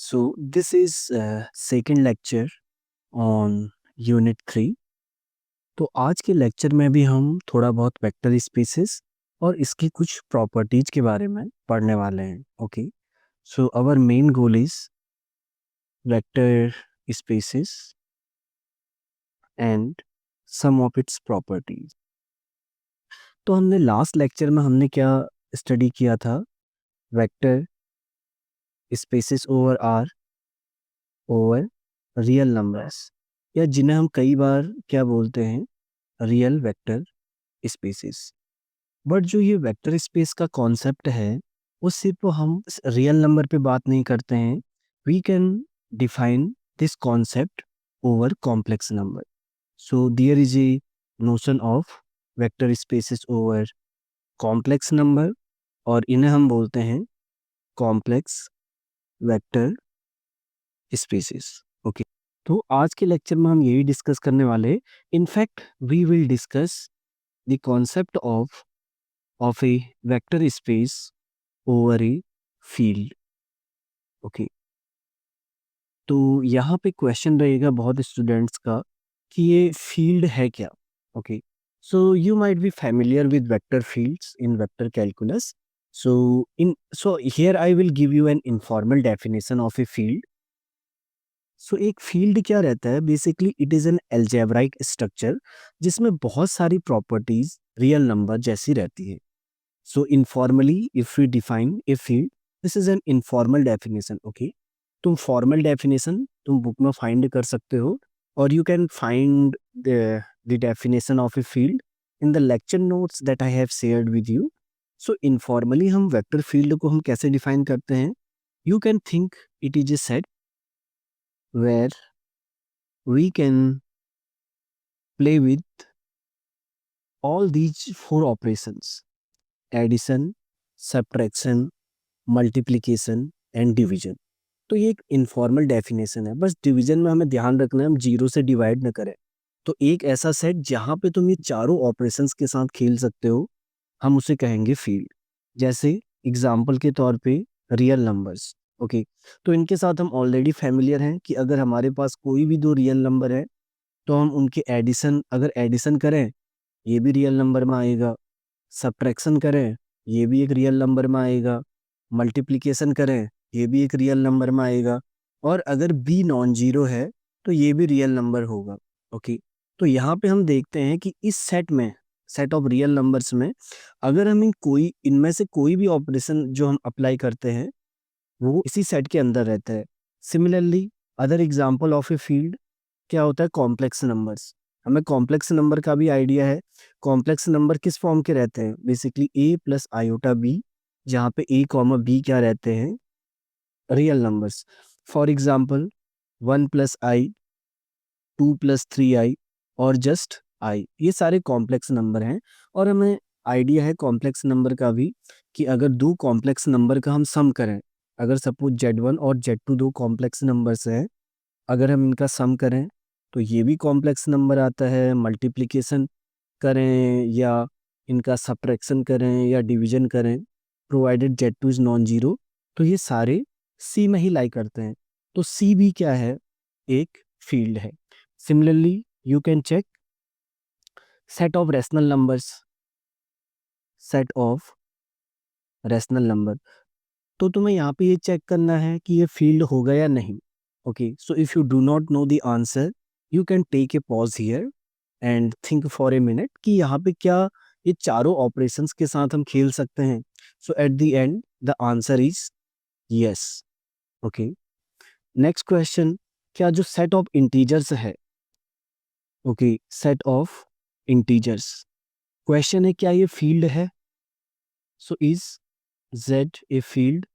So this is second lecture on unit 3। तो आज के लेक्चर में भी हम थोड़ा बहुत वेक्टर स्पेसेस और इसकी कुछ प्रॉपर्टीज के बारे में पढ़ने वाले हैं। Okay, so our main goal is vector spaces and some of its properties. तो हमने लास्ट लेक्चर में हमने क्या स्टडी किया था? Vector spaces over r over real numbers, या जिन्हें हम कई बार क्या बोलते हैं, रियल वेक्टर स्पेसेस। बट जो ये वेक्टर स्पेस का कॉन्सेप्ट है वो सिर्फ हम रियल नंबर पे बात नहीं करते हैं। We can define this concept over complex number. So there is a notion of vector spaces over complex number, और इन्हें हम बोलते हैं कॉम्प्लेक्स वेक्टर स्पेसेस। ओके, तो आज के लेक्चर में हम यही डिस्कस करने वाले। In fact we will discuss the concept of a vector space over a field. Okay, तो यहाँ पे क्वेश्चन रहेगा बहुत स्टूडेंट्स का कि ये फील्ड है क्या। Okay, so you might be familiar with vector fields in vector calculus. So here I will give you an informal definition of a field. So एक फील्ड क्या रहता है? Basically it is an algebraic structure जिसमें बहुत सारी properties real number जैसी रहती है। So informally if we define a field, this is an informal definition. Okay, तुम फॉर्मल डेफिनेशन तुम बुक में फाइंड कर सकते हो, और you can find the definition of a field in the lecture notes that I have shared with you. So informally हम vector field को हम कैसे डिफाइन करते हैं? You can think it is a set where we can play with all these four operations: addition, subtraction, multiplication and division। तो ये एक informal definition है, बस डिवीजन में हमें ध्यान रखना है हम जीरो से डिवाइड न करें। तो एक ऐसा सेट जहां पे तुम ये चारों ऑपरेशंस के साथ खेल सकते हो, हम उसे कहेंगे फील्ड। जैसे एग्जाम्पल के तौर पे रियल नंबर्स। ओके, तो इनके साथ हम ऑलरेडी फैमिलियर हैं कि अगर हमारे पास कोई भी दो रियल नंबर है तो हम उनके एडिशन, अगर एडिशन करें ये भी रियल नंबर में आएगा, सब्ट्रैक्शन करें ये भी एक रियल नंबर में आएगा, मल्टीप्लिकेशन करें ये भी एक रियल नंबर में आएगा, और अगर बी नॉन जीरो है तो ये भी रियल नंबर होगा। ओके, तो यहाँ पे हम देखते हैं कि इस सेट में, सेट ऑफ रियल नंबर्स में, अगर हम इनमें से कोई भी ऑपरेशन जो हम अप्लाई करते हैं वो इसी सेट के अंदर रहता है। Similarly other example of a field क्या होता है? Complex numbers. हमें कॉम्प्लेक्स नंबर का भी आइडिया है। कॉम्प्लेक्स नंबर किस फॉर्म के रहते हैं? बेसिकली ए प्लस आयोटा बी, जहाँ पे ए कॉमा बी क्या रहते हैं? Real numbers. For example 1 + i, 2 + 3i और जस्ट आई, ये सारे कॉम्प्लेक्स नंबर हैं। और हमें आइडिया है कॉम्प्लेक्स नंबर का भी कि अगर दो कॉम्प्लेक्स नंबर का हम सम करें, अगर सपोज Z1 और Z2 दो कॉम्प्लेक्स नंबर्स हैं, अगर हम इनका सम करें तो ये भी कॉम्प्लेक्स नंबर आता है। मल्टीप्लिकेशन करें या इनका सब्ट्रैक्शन करें या डिवीजन करें, provided Z2 is non zero, तो ये सारे सी में ही लाई करते हैं। तो सी भी क्या है? एक फील्ड है। Similarly you can check set of rational numbers, set of rational number. तो तुम्हें यहाँ पे ये चेक करना है कि ये फील्ड होगा या नहीं। Okay, so if you do not know the answer, you can take a pause here and think for a minute कि यहाँ पे क्या ये चारों ऑपरेशंस के साथ हम खेल सकते हैं। So at the end the answer is yes. Okay, next question, क्या जो सेट ऑफ इंटीजर्स है, okay, set of integers, question है क्या ये फील्ड है? So is Z a field?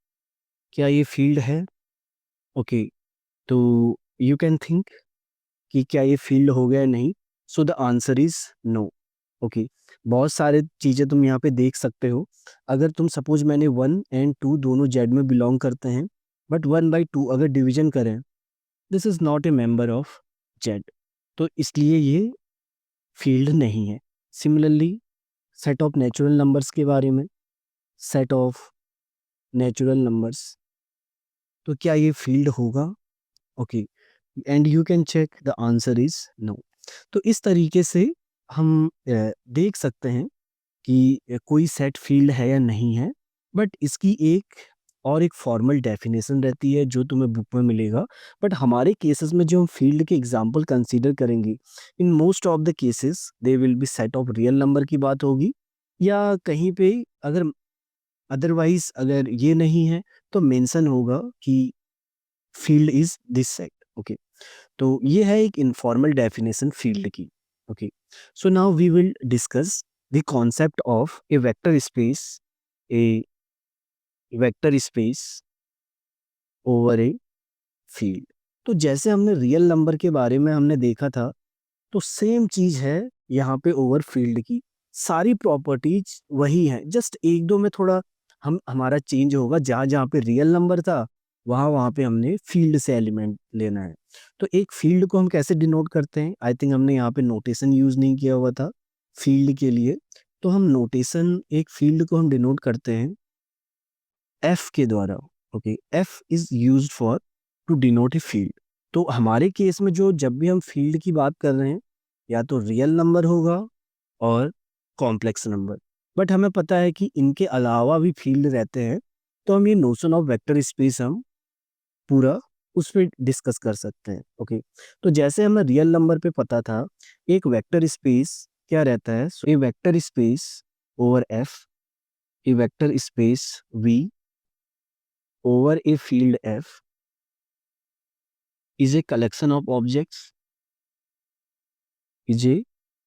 क्या ये फील्ड है? ओके, तो यू कैन थिंक कि क्या ये फील्ड हो गया या नहीं। So the answer is no. Okay, बहुत सारे चीज़ें तुम यहाँ पे देख सकते हो। अगर तुम सपोज मैंने 1 और 2 दोनों जेड में बिलोंग करते हैं, बट 1/2 अगर डिवीजन करें, this is not a member of Z, तो इसलिए ये फील्ड नहीं है। Similarly set of natural numbers के बारे में, सेट ऑफ नेचुरल नंबर्स, तो क्या ये फील्ड होगा? Okay, and you can check the answer is no. तो इस तरीके से हम देख सकते हैं कि कोई सेट फील्ड है या नहीं है, बट इसकी एक फॉर्मल डेफिनेशन रहती है जो तुम्हें बुक में मिलेगा। बट हमारे केसेस में जो हम फील्ड के एग्जांपल कंसीडर करेंगे, in most of the cases they will be set of real number की बात होगी, या कहीं पे अगर अदरवाइज अगर ये नहीं है तो मेंशन होगा कि field is this set. Okay, तो ये है एक इनफॉर्मल डेफिनेशन फील्ड की। Okay, so now we will discuss the concept of a vector space, a vector space over a field. तो जैसे हमने रियल नंबर के बारे में हमने देखा था, तो सेम चीज है यहाँ पे ओवर फील्ड की। सारी प्रॉपर्टीज वही हैं, जस्ट एक दो में थोड़ा हम हमारा चेंज होगा। जहाँ जहाँ पे रियल नंबर था वहाँ वहाँ पे हमने फील्ड से एलिमेंट लेना है। तो एक फील्ड को हम कैसे डिनोट करते हैं? आई थिंक हमने यहाँ पे नोटेशन यूज नहीं किया हुआ था फील्ड के लिए। तो हम नोटेशन, एक फील्ड को हम डिनोट करते हैं एफ के द्वारा। Okay, f is used for to denote a field. तो हमारे केस में जो जब भी हम फील्ड की बात कर रहे हैं, या तो रियल नंबर होगा और कॉम्प्लेक्स नंबर। बट हमें पता है कि इनके अलावा भी फील्ड रहते हैं, तो हम ये नोशन ऑफ वेक्टर स्पेस हम पूरा उस पर डिस्कस कर सकते हैं। ओके, तो जैसे हमें रियल नंबर पे पता था एक वेक्टर स्पेस क्या रहता है, a vector space over F, a vector space V over a field F is a collection of objects, is a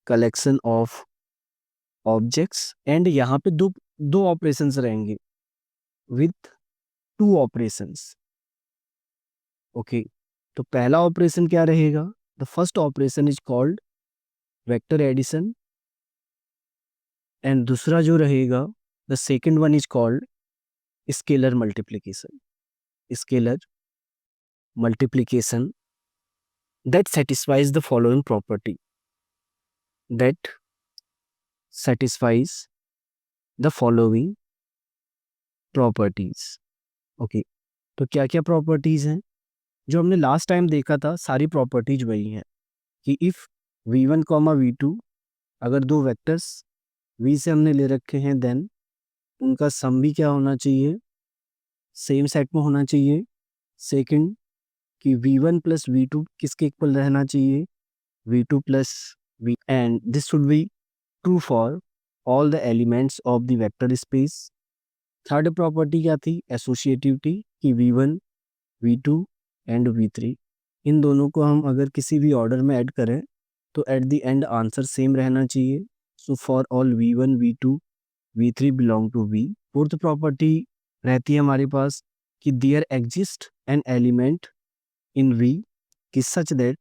collection of objects, and यहाँ पे दो दो ऑपरेशंस रहेंगे with two operations। ओके, तो पहला ऑपरेशन क्या रहेगा? The first operation is called vector addition, and दूसरा जो रहेगा the second one is called scalar multiplication. Scalar multiplication that satisfies the following property, that satisfies the following properties। Okay, तो क्या क्या प्रॉपर्टीज हैं जो हमने लास्ट टाइम देखा था? सारी प्रॉपर्टीज वही हैं कि इफ v1 कॉमा v2, अगर दो वेक्टर्स v से हमने ले रखे हैं, देन उनका सम भी क्या होना चाहिए? सेम सेट में होना चाहिए। सेकंड, कि v1 प्लस v2 किसके इक्वल रहना चाहिए? v2 plus v, and this should be true for all the elements of the vector space. Third property क्या थी? एसोसिएटिविटी, कि v1 v2 एंड v3, इन दोनों को हम अगर किसी भी ऑर्डर में ऐड करें तो at the end answer same रहना चाहिए। So for all v1 v2 v3 belong to v। Fourth property रहती है हमारे पास कि there exist an element in v, कि सच दैट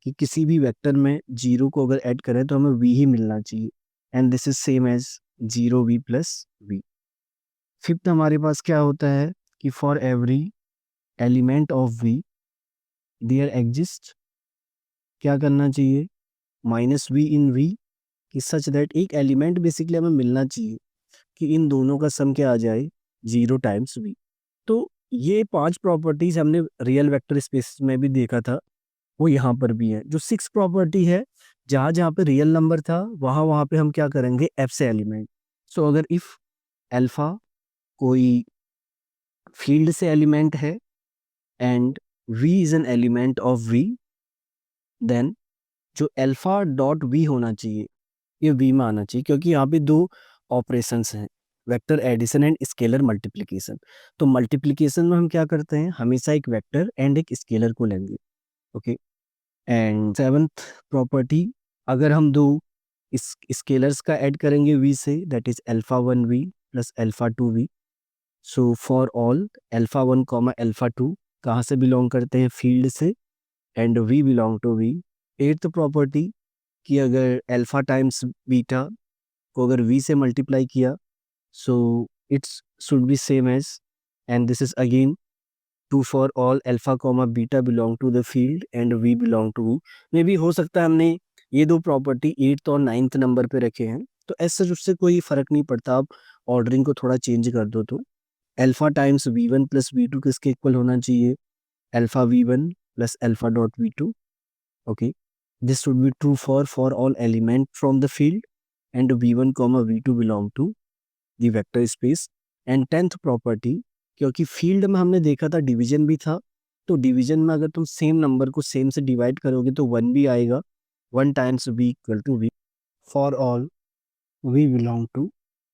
कि किसी भी वेक्टर में जीरो को अगर ऐड करें तो हमें v ही मिलना चाहिए, and this is same as 0v plus v। Fifth हमारे पास क्या होता है कि for every element of v there exist क्या करना चाहिए? माइनस v इन v, कि सच दैट एक एलिमेंट बेसिकली हमें मिलना चाहिए कि इन दोनों का सम क्या आ जाए? 0 टाइम्स v। तो ये 5 प्रॉपर्टीज हमने रियल वेक्टर स्पेस में भी देखा था, वो यहाँ पर भी है। जो 6 प्रॉपर्टी है, जहाँ जहाँ पे रियल नंबर था वहाँ वहाँ पे हम क्या करेंगे? f से एलिमेंट। सो अगर इफ अल्फा कोई फील्ड से एलिमेंट है and v is an element of v, then जो अल्फा डॉट v होना चाहिए ये v में आना चाहिए, क्योंकि यहाँ पे दो ऑपरेशंस हैं, vector addition and scalar multiplication. तो मल्टीप्लिकेशन में हम क्या करते हैं? हमेशा एक वेक्टर एंड एक स्केलर को लेंगे। ओके, एंड सेवंथ प्रॉपर्टी, अगर हम दो इस स्केलर्स का ऐड करेंगे v से, that is alpha 1v plus alpha 2v। So for all alpha 1 comma alpha 2 कहाँ से बिलोंग करते हैं? फील्ड से, and v belong to v। Eighth property, कि अगर अल्फा टाइम्स बीटा को अगर v से मल्टीप्लाई किया, so it's should be same as, and this is again to for all alpha comma beta belong to the field and v belong to. मे भी हो सकता है हमने ये दो प्रॉपर्टी 8th और 9th नंबर पे रखे हैं, तो ऐसे उससे कोई फर्क नहीं पड़ता, आप ऑर्डरिंग को थोड़ा चेंज कर दो तो alpha times v1 plus v2 किसके इक्वल होना चाहिए? Alpha v1 plus alpha dot v2. Okay, this should be true for all element from the field, and v1 comma v2 belong to the vector space. And 10th property, क्योंकि field में हमने देखा था division भी था, तो division में अगर तुम सेम नंबर को सेम से डिवाइड करोगे तो 1 भी आएगा. 1 times v equal to v for all v belong to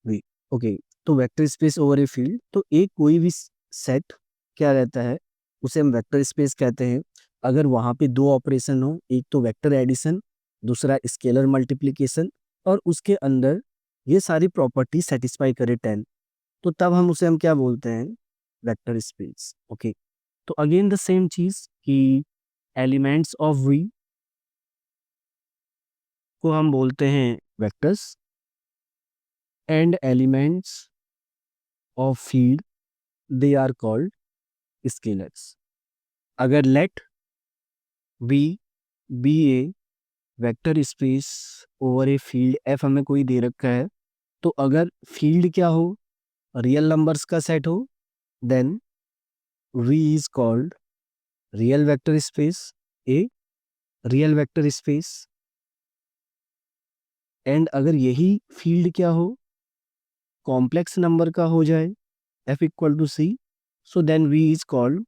v. Okay, तो vector space over a field, तो एक कोई भी सेट क्या रहता है, उसे हम वेक्टर स्पेस कहते हैं अगर वहाँ पे दो ऑपरेशन हो, एक तो वेक्टर एडिशन, दूसरा स्केलर मल्टीप्लिकेशन, और उसके अंदर ये सारी प्रॉपर्टी सेटिस्फाई करे 10, तो तब हम क्या बोलते हैं? Vector space. ओके, तो अगेन द सेम चीज कि एलिमेंट्स ऑफ वी को हम बोलते हैं vectors, and elements of field they are called scalars. अगर let V be a vector space over a field F हमें कोई दे रखा है, तो अगर फील्ड क्या हो? रियल नंबर्स का सेट हो, then v is called real vector space, a real vector space. And अगर यही फील्ड क्या हो? कॉम्प्लेक्स नंबर का हो जाए, f equal to c, so then v is called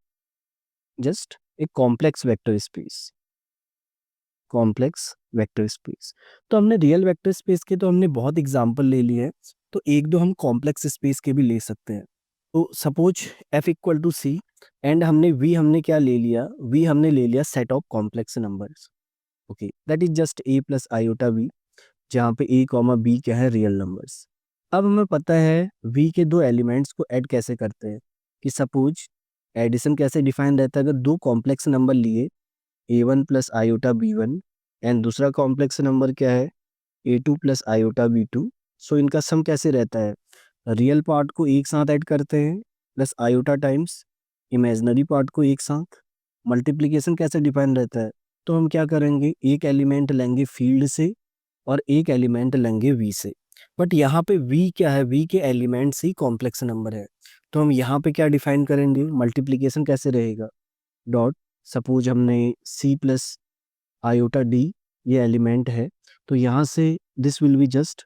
just a complex vector space. Complex vector space. तो हमने real vector space के तो हमने बहुत एग्जांपल ले लिए हैं, तो एक दो हम कॉम्प्लेक्स स्पेस के भी ले सकते हैं. तो suppose f equal to c, and हमने क्या ले लिया? v हमने ले लिया set of complex numbers. Okay, that is just a plus iota v, जहाँ पे a कॉमा b क्या है? Real numbers. अब हमें पता है v के दो एलिमेंट्स को ऐड कैसे करते हैं, कि सपोज एडिशन कैसे डिफाइन रहता है? अगर दो कॉम्प्लेक्स नंबर लिए a1 plus iota b1, and दूसरा कॉम्प्लेक्स नंबर क्या है? a2 प्लस आयोटा b2, सो इनका सम कैसे रहता है? रियल पार्ट को एक साथ ऐड करते हैं plus iota times imaginary part को एक साथ. मल्टीप्लिकेशन कैसे डिफाइन रहता है? तो हम क्या करेंगे? एक एलिमेंट लेंगे फील्ड से और एक एलिमेंट लेंगे वी से. बट यहाँ पे वी क्या है? वी के एलिमेंट्स ही कॉम्प्लेक्स नंबर है, तो हम यहाँ पे क्या डिफाइन करेंगे? मल्टीप्लिकेशन कैसे रहेगा? डॉट, सपोज हमने सी प्लस आयोटा डी ये एलिमेंट है, तो यहाँ से this will be just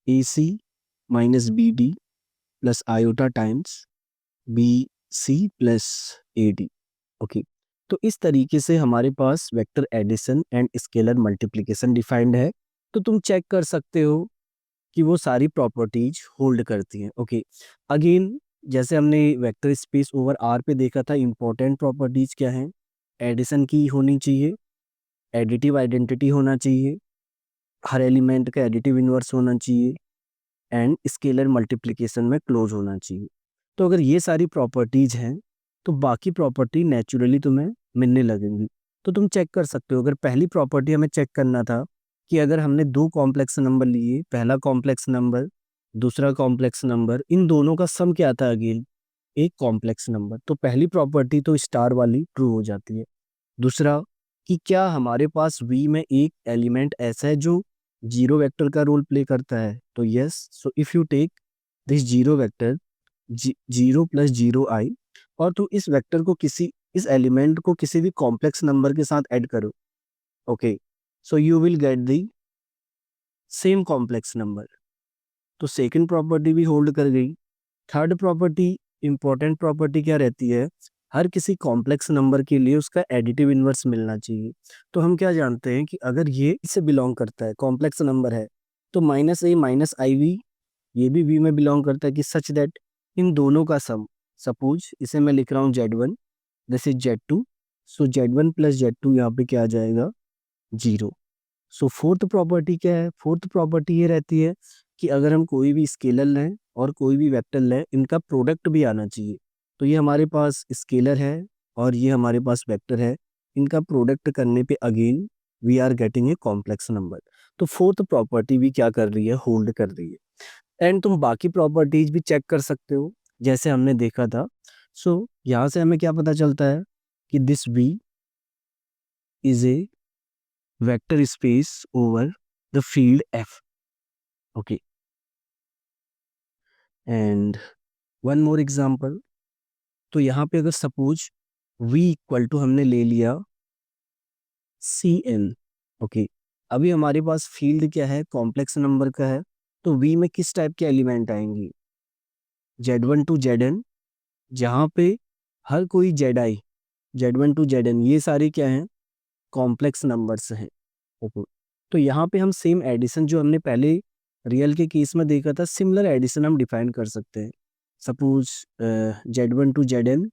a c minus b d plus iota times b c plus a d. Okay, तो इस तरीके से हमारे पास vector addition and scalar multiplication defined है. तो तुम चेक कर सकते हो कि वो सारी प्रॉपर्टीज होल्ड करती हैं. ओके, अगेन जैसे हमने वेक्टर स्पेस ओवर आर पे देखा था, इंपॉर्टेंट प्रॉपर्टीज क्या हैं? एडिशन की होनी चाहिए, एडिटिव आइडेंटिटी होना चाहिए, हर एलिमेंट का एडिटिव इनवर्स होना चाहिए, एंड स्केलर मल्टीप्लिकेशन में क्लोज होना चाहिए. तो अगर ये सारी प्रॉपर्टीज हैं, तो बाकी प्रॉपर्टी नेचुरली तुम्हें मिलने लगेंगी. तो तुम चेक कर सकते हो, अगर पहली प्रॉपर्टी हमें चेक करना था कि अगर हमने दो कॉम्प्लेक्स नंबर लिए, पहला कॉम्प्लेक्स नंबर, दूसरा कॉम्प्लेक्स नंबर, इन दोनों का सम क्या था? अगेन एक कॉम्प्लेक्स नंबर, तो पहली प्रॉपर्टी तो स्टार वाली ट्रू हो जाती है. दूसरा, कि क्या हमारे पास V में एक एलिमेंट ऐसा है जो जीरो वेक्टर का रोल प्ले करता है? तो yes, so if you take this zero vector zero plus zero i, और तो इस एलिमेंट को किसी भी कॉम्प्लेक्स नंबर के साथ ऐड करो. Okay, so you will get the same complex number. तो सेकंड प्रॉपर्टी भी होल्ड कर गई. थर्ड प्रॉपर्टी, इंपॉर्टेंट प्रॉपर्टी क्या रहती है? हर किसी कॉम्प्लेक्स नंबर के लिए उसका एडिटिव इनवर्स मिलना चाहिए. तो हम क्या जानते हैं कि अगर ये इससे बिलोंग करता है, कॉम्प्लेक्स नंबर है, तो minus a minus i v ये भी वी में बिलोंग करता है, कि सच दैट इन दोनों का सम, सपोज इसे मैं लिख रहा हूँ Z1, this is Z2, so Z1 plus Z2 यहाँ पे क्या आ जाएगा? जीरो. सो फोर्थ प्रॉपर्टी क्या है? फोर्थ प्रॉपर्टी ये रहती है कि अगर हम कोई भी स्केलर लें और कोई भी वेक्टर लें, इनका प्रोडक्ट भी आना चाहिए. तो ये हमारे पास स्केलर है और ये हमारे पास वेक्टर है, इनका प्रोडक्ट करने पे again we are getting a complex number. तो फोर्थ प्रॉपर्टी भी क्या कर रही है? होल्ड कर रही है. एंड तुम बाकी प्रॉपर्टीज भी चेक कर सकते हो जैसे हमने देखा था. सो यहाँ से हमें क्या पता चलता है कि this V is a vector space over the field F. Okay, and one more example, तो यहाँ पे अगर सपोज v इक्वल टू हमने ले लिया सी एन, ओके, अभी हमारे पास फील्ड क्या है, कॉम्प्लेक्स नंबर का है, तो v में किस टाइप के एलिमेंट आएंगे, z1 टू zn, जहाँ पे हर कोई z1 टू zn ये सारे क्या हैं, कॉम्प्लेक्स नंबर्स हैं, ओके। तो यहाँ पे हम सेम एडिशन जो हमने पहले रियल के केस में देखा था, सिमिलर एडिशन हम डिफाइन कर सकते हैं। Suppose z1 to zn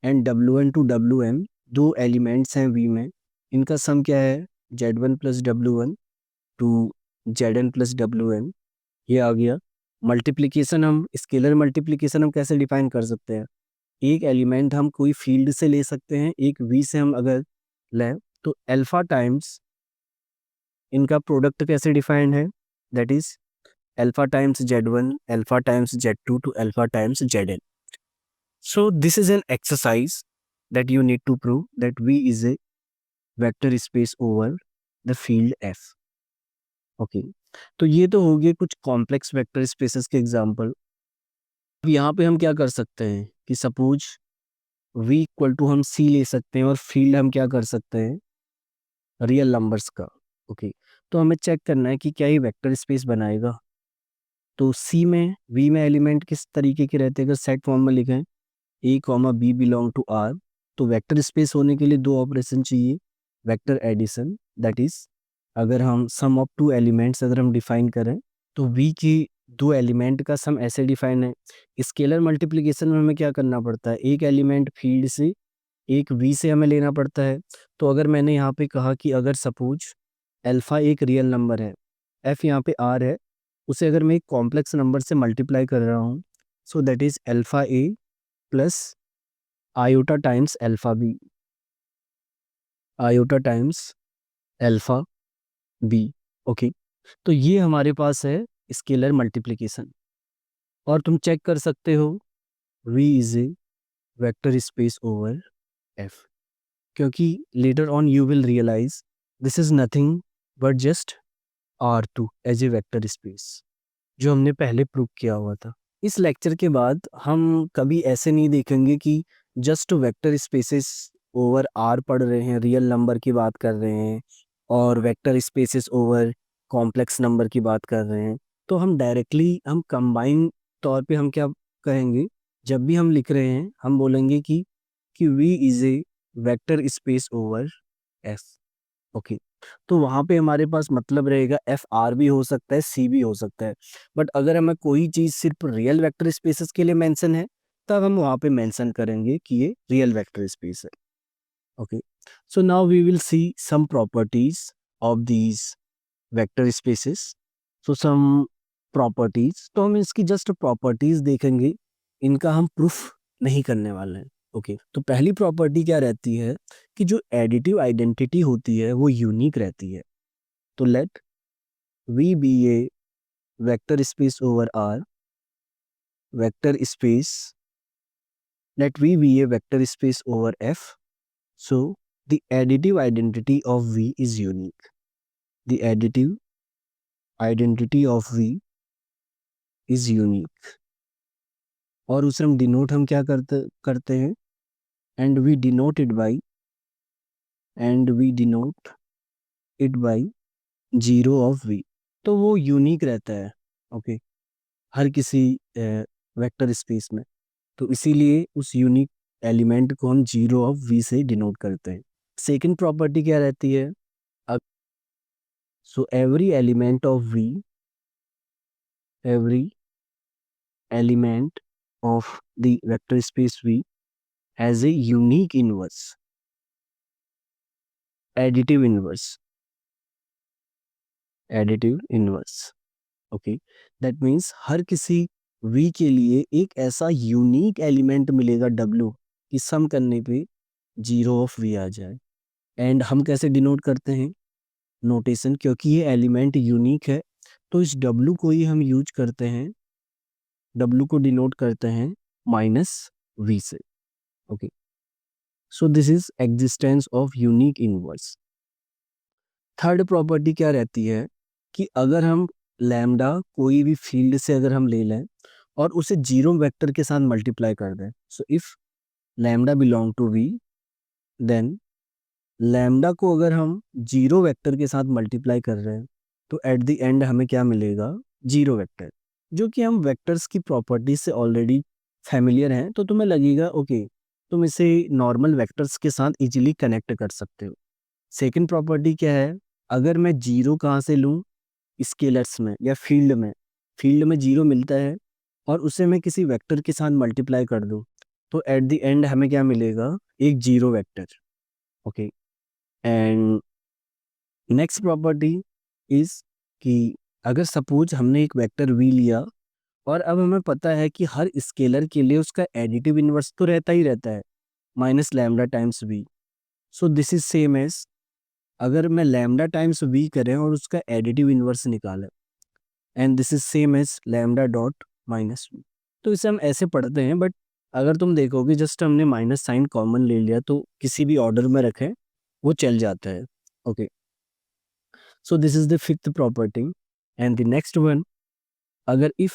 and w1 to wm दो एलिमेंट्स हैं v में, इनका सम क्या है, z1 plus w1 to zn plus wm, ये आ गया। मल्टीप्लिकेशन, हम स्केलर मल्टीप्लिकेशन हम कैसे डिफाइन कर सकते हैं, एक एलिमेंट हम कोई फील्ड से ले सकते हैं, एक v से हम अगर लें तो अल्फा टाइम्स इनका प्रोडक्ट कैसे डिफाइंड है, that is alpha times z1 alpha times z2 to alpha times zn। So this is an exercise that you need to prove that V is a vector space over the field F। Okay, तो ये तो हो गए कुछ complex vector spaces के example. अब यहाँ पे हम क्या कर सकते हैं कि सपोज V इक्वल टू हम C ले सकते हैं और फील्ड हम क्या कर सकते हैं, रियल नंबर्स का, ओके। तो हमें चेक करना है कि क्या ये वेक्टर स्पेस बनाएगा। तो C में V में एलिमेंट किस तरीके के रहते हैं, अगर सेट फॉर्म में लिखें a comma b belong to R, तो वेक्टर स्पेस होने के लिए दो ऑपरेशन चाहिए, वेक्टर एडिशन, दैट इज अगर हम सम ऑफ टू एलिमेंट्स अगर हम डिफाइन करें तो वी की दो एलिमेंट का सम ऐसे डिफाइन है। स्केलर मल्टीप्लिकेशन में हमें क्या करना पड़ता है, एक एलिमेंट फील्ड से एक वी से हमें लेना पड़ता है। तो अगर मैंने यहाँ पे कहा कि अगर सपोज अल्फा एक रियल नंबर है, एफ यहाँ पे आर है, उसे अगर मैं एक कॉम्प्लेक्स नंबर से मल्टीप्लाई कर रहा हूँ, so that is alpha a plus iota times alpha b, iota times alpha b, okay. तो ये हमारे पास है स्केलर मल्टीप्लिकेशन, और तुम चेक कर सकते हो V is a vector space over F, क्योंकि later on you will realise this is nothing but just R2 as a vector space, जो हमने पहले प्रूव किया हुआ था। इस लेक्चर के बाद हम कभी ऐसे नहीं देखेंगे कि just vector spaces over R पढ़ रहे हैं, रियल नंबर की बात कर रहे हैं, और vector spaces over complex number की बात कर रहे हैं। तो हम डायरेक्टली हम कंबाइन तौर पे हम क्या कहेंगे, जब भी हम लिख रहे हैं हम बोलेंगे कि V is a vector space over S, okay. तो वहाँ पे हमारे पास मतलब रहेगा एफ आर भी हो सकता है, सी भी हो सकता है, बट अगर हमें कोई चीज़ सिर्फ रियल वेक्टर स्पेसेस के लिए मेंशन है तब हम वहाँ पे मेंशन करेंगे कि ये रियल वेक्टर स्पेस है, okay. So now we will see some properties of these vector spaces. So some properties, तो हम इसकी जस्ट प्रॉपर्टीज देखेंगे, इनका हम प्रूफ नहीं करने वाले हैं, ओके। तो पहली प्रॉपर्टी क्या रहती है कि जो एडिटिव आइडेंटिटी होती है वो यूनिक रहती है। तो let V be a vector space over R, vector space, let V be a vector space over F, so the additive identity of V is unique. The additive identity of V is unique. और उसे हम denote हम क्या करते हैं, and we denote it by 0 of V। तो वो unique रहता है, ओके, हर किसी वेक्टर स्पेस में, तो इसीलिए उस यूनिक एलिमेंट को हम 0 ऑफ V से डिनोट करते हैं। सेकंड प्रॉपर्टी क्या रहती है, so every element of V, every element of the vector space V has a unique inverse, additive inverse, okay। That means हर किसी V के लिए एक ऐसा यूनिक एलिमेंट मिलेगा W कि सम करने पे 0 ऑफ V आ जाए। एंड हम कैसे डिनोट करते हैं, नोटेशन, क्योंकि ये एलिमेंट यूनिक है तो इस W को ही हम यूज करते हैं, W को डिनोट करते हैं -V से, okay. So this is existence of unique inverse. Third property क्या रहती है कि अगर हम लैम्डा कोई भी फील्ड से अगर हम ले लें और उसे जीरो वेक्टर के साथ मल्टीप्लाई कर दें। So if lambda belong to V, then lambda को अगर हम जीरो वेक्टर के साथ मल्टीप्लाई कर रहे हैं तो एट द एंड हमें क्या मिलेगा, जीरो वेक्टर। जो कि हम वेक्टर्स की प्रॉपर्टीज से ऑलरेडी फैमिलियर हैं, तो तुम्हें लगेगा ओके, तुम इसे नॉर्मल वेक्टर्स के साथ इजीली कनेक्ट कर सकते हो। सेकंड प्रॉपर्टी क्या है, अगर मैं जीरो कहाँ से लूँ, स्केलर्स में या फील्ड में, फील्ड में जीरो मिलता है और उसे मैं किसी वेक्टर के साथ मल्टीप्लाई कर दूँ तो एट द एंड हमें क्या मिलेगा, एक zero vector. Okay, and next property is कि अगर सपोज हमने एक वेक्टर वी लिया और अब हमें पता है कि हर स्केलर के लिए उसका एडिटिव इनवर्स तो रहता ही रहता है, minus lambda times V. So this is same as, अगर मैं लैम्डा टाइम्स वी करें और उसका एडिटिव इनवर्स निकालें, and this is same as lambda dot minus V. तो इसे हम ऐसे पढ़ते हैं, बट अगर तुम देखोगे जस्ट हमने माइनस साइन कॉमन ले लिया तो किसी भी ऑर्डर में रखें वो चल जाता है। Okay, so this is the fifth property, and the next one, अगर if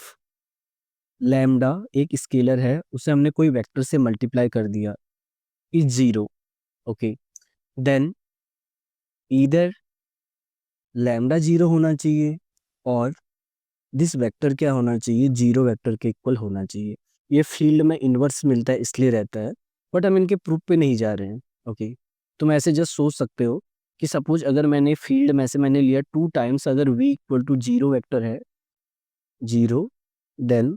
लैम्डा एक स्केलर है, उसे हमने कोई वेक्टर से मल्टीप्लाई कर दिया, is zero, okay, then either lambda zero होना चाहिए और दिस वेक्टर क्या होना चाहिए, जीरो वेक्टर के इक्वल होना चाहिए। ये फील्ड में इन्वर्स मिलता है इसलिए रहता है, बट हम इनके प्रूफ पे नहीं जा रहे हैं। ओके, तुम ऐसे जस्ट सोच सकते हो कि सपोज अगर मैंने फील्ड में से मैंने लिया टू टाइम्स, अगर v equal to zero vector है, जीरो, देन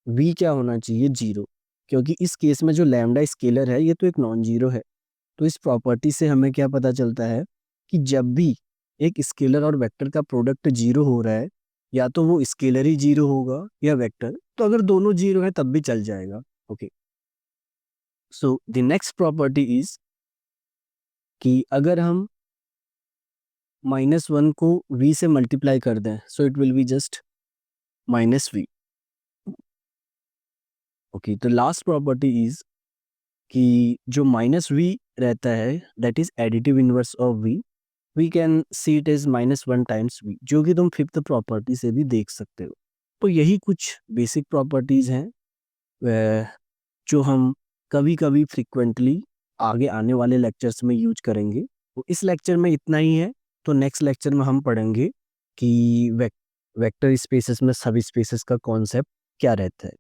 v क्या होना चाहिए, जीरो, क्योंकि इस केस में जो लैम्डा स्केलर है ये तो एक नॉन जीरो है। तो इस प्रॉपर्टी से हमें क्या पता चलता है कि जब भी एक स्केलर और वेक्टर का प्रोडक्ट जीरो हो रहा है, या तो वो स्केलर ही जीरो होगा या वेक्टर, तो अगर दोनों जीरो है तब भी चल जाएगा। Okay, so the next property is कि अगर हम -1 को v से मल्टीप्लाई कर दें, so it will be just -v। Okay, तो लास्ट प्रॉपर्टी इज कि जो -v रहता है that is additive inverse of v, we can see it as -1 times v, जो कि तुम फिफ्थ प्रॉपर्टी से भी देख सकते हो। तो यही कुछ बेसिक प्रॉपर्टीज हैं जो हम कभी कभी फ्रिक्वेंटली आगे आने वाले लेक्चर्स में यूज करेंगे। तो इस लेक्चर में इतना ही है। तो नेक्स्ट लेक्चर में हम पढ़ेंगे कि वेक्टर स्पेसेस में सब स्पेसेस का कॉन्सेप्ट क्या रहता है।